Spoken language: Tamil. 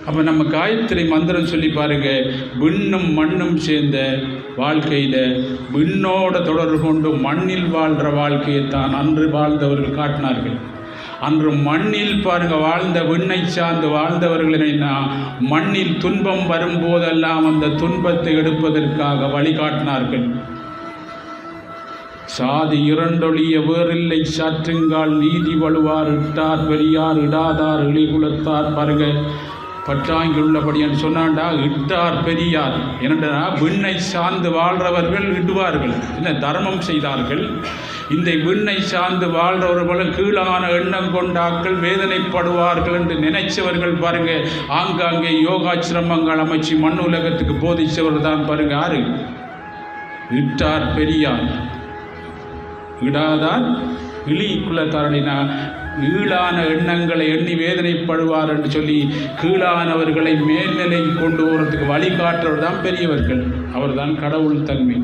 அப்போ நம்ம காயத்ரி மந்திரம் சொல்லி பாருங்க, விண்ணும் மண்ணும் சேர்ந்த வாழ்க்கையில் விண்ணோட தொடர்பு கொண்டு மண்ணில் வாழ்கிற வாழ்க்கையைத்தான் அன்று வாழ்ந்தவர்கள் காட்டினார்கள். அன்று மண்ணில் பாருங்க வாழ்ந்த விண்ணை சார்ந்து வாழ்ந்தவர்களினா மண்ணில் துன்பம் வரும்போதெல்லாம் அந்த துன்பத்தை எடுப்பதற்காக வழிகாட்டினார்கள். சாதி இரண்டொழிய வேறில்லை சாற்றுங்கால் நீதி வலுவார் இட்டார் பெரியார் இடாதார் இழிகுலத்தார் பாருங்க பற்றாங்குள்ளபடியான்னு சொன்னாண்டா இட்டார் பெரியார். என்னடா விண்ணை சார்ந்து வாழ்கிறவர்கள் இடுவார்கள், என்ன தர்மம் செய்தார்கள். இந்த விண்ணை சார்ந்து வாழ்கிறவர்களும் கீழான எண்ணம் கொண்டாக்கள் வேதனைப்படுவார்கள் என்று நினைச்சவர்கள் பாருங்க ஆங்காங்கே யோகாசிரமங்கள் அமைச்சு மண் உலகத்துக்கு போதிச்சவர் தான் பாருங்க யாரு? இட்டார் பெரியார் இடாதார் இழி குலத்தாரனா ஈழான எண்ணங்களை எண்ணி வேதனைப்படுவார் என்று சொல்லி கீழானவர்களை மேல்நிலை கொண்டு போகிறதுக்கு வழிகாட்டுறவர் தான் பெரியவர்கள். அவர் தான் கடவுள் தன்மை.